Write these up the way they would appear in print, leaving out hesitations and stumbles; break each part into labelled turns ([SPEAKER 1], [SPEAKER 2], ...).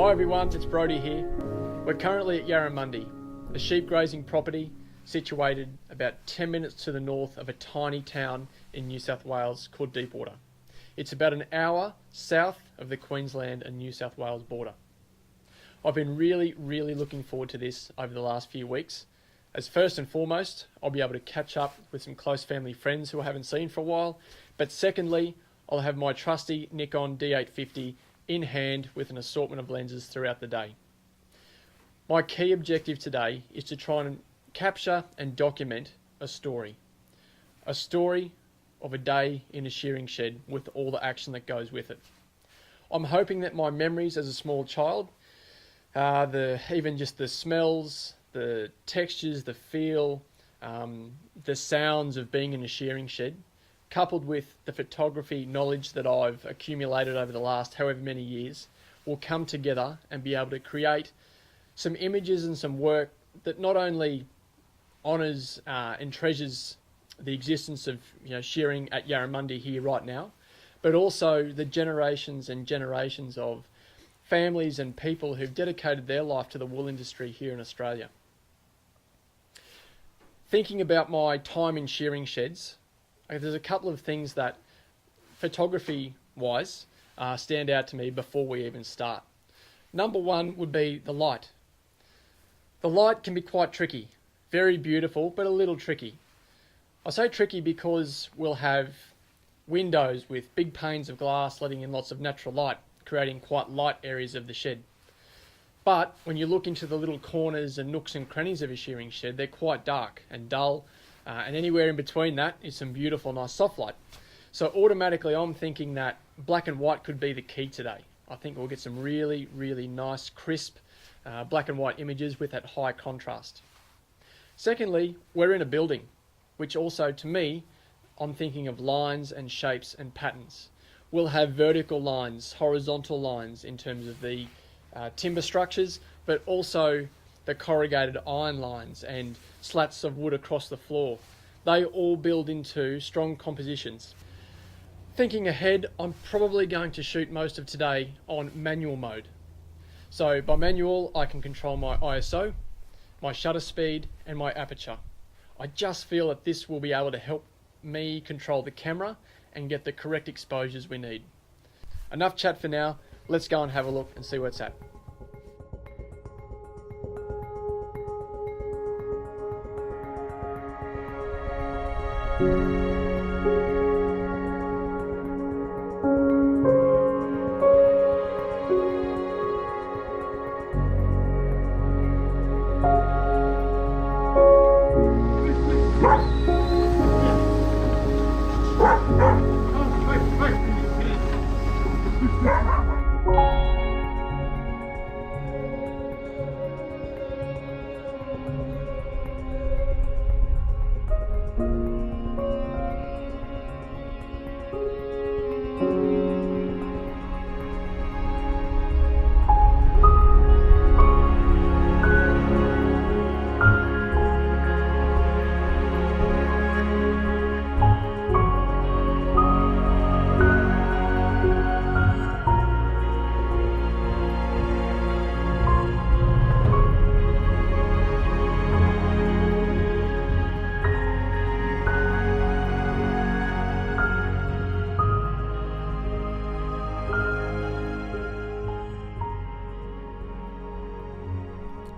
[SPEAKER 1] Hi everyone, it's Brody here. We're currently at Yarramundi, a sheep grazing property situated about 10 minutes to the north of a tiny town in New South Wales called Deepwater. It's about an hour south of the Queensland and New South Wales border. I've been really looking forward to this over the last few weeks, as first and foremost, I'll be able to catch up with some close family friends who I haven't seen for a while, but secondly, I'll have my trusty Nikon D850 in hand with an assortment of lenses throughout the day. My key objective today is to try and capture and document a story of a day in a shearing shed with all the action that goes with it. I'm hoping that my memories as a small child, even just the smells, the textures, the feel, the sounds of being in a shearing shed, coupled with the photography knowledge that I've accumulated over the last however many years, will come together and be able to create some images and some work that not only honours and treasures the existence of shearing at Yarramundi here right now, but also the generations and generations of families and people who've dedicated their life to the wool industry here in Australia. Thinking about my time in shearing sheds, there's a couple of things that photography-wise stand out to me before we even start. Number one would be the light. The light can be quite tricky, very beautiful, but a little tricky. I say tricky because we'll have windows with big panes of glass letting in lots of natural light, creating quite light areas of the shed. But when you look into the little corners and nooks and crannies of a shearing shed, they're quite dark and dull, and anywhere in between that is some beautiful, nice soft light. So automatically I'm thinking that black and white could be the key today. I think we'll get some really nice, crisp black and white images with that high contrast. Secondly, we're in a building, which also to me, I'm thinking of lines and shapes and patterns. We'll have vertical lines, horizontal lines in terms of the timber structures, but also the corrugated iron lines and slats of wood across the floor. They all build into strong compositions. Thinking ahead, I'm probably going to shoot most of today on manual mode. So by manual, I can control my ISO, my shutter speed, and my aperture. I just feel that this will be able to help me control the camera and get the correct exposures we need. Enough chat for now, let's go and have a look and see where it's at.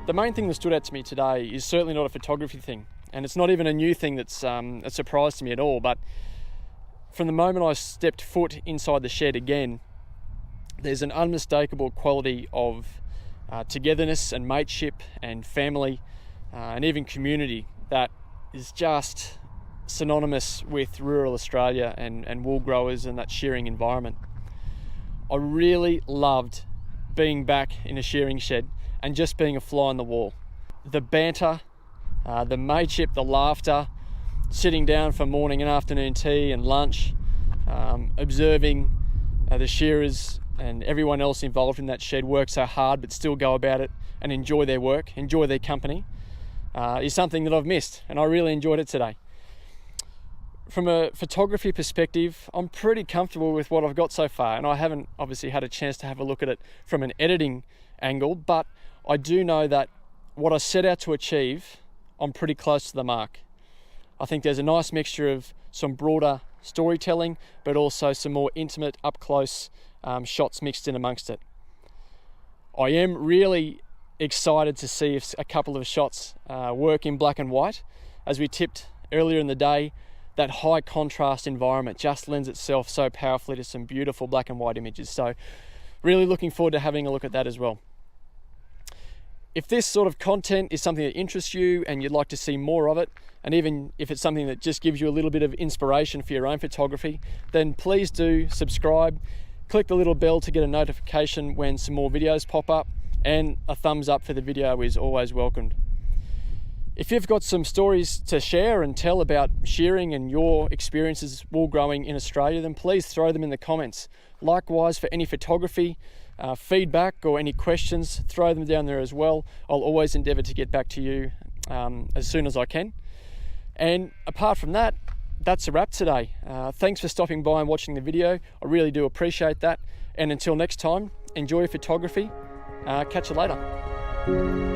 [SPEAKER 1] The main thing that stood out to me today is certainly not a photography thing, and it's not even a new thing that's a surprise to me at all, but from the moment I stepped foot inside the shed again, there's an unmistakable quality of togetherness and mateship and family and even community that is just synonymous with rural Australia and wool growers and that shearing environment. I really loved being back in a shearing shed and just being a fly on the wall. The banter, the mateship, the laughter, sitting down for morning and afternoon tea and lunch, observing the shearers and everyone else involved in that shed work so hard but still go about it and enjoy their work, enjoy their company, is something that I've missed, and I really enjoyed it today. From a photography perspective, I'm pretty comfortable with what I've got so far, and I haven't obviously had a chance to have a look at it from an editing angle, but I do know that what I set out to achieve, I'm pretty close to the mark. I think there's a nice mixture of some broader storytelling, but also some more intimate, up-close shots mixed in amongst it. I am really excited to see if a couple of shots work in black and white. As we tipped earlier in the day, that high contrast environment just lends itself so powerfully to some beautiful black and white images. So really looking forward to having a look at that as well. If this sort of content is something that interests you and you'd like to see more of it, and even if it's something that just gives you a little bit of inspiration for your own photography, then please do subscribe, click the little bell to get a notification when some more videos pop up, and a thumbs up for the video is always welcomed. If you've got some stories to share and tell about shearing and your experiences wool growing in Australia, then please throw them in the comments. Likewise, for any photography, feedback or any questions, throw them down there as well. I'll always endeavour to get back to you as soon as I can. And apart from that, that's a wrap today. Thanks for stopping by and watching the video. I really do appreciate that. And until next time, enjoy your photography. Catch you later.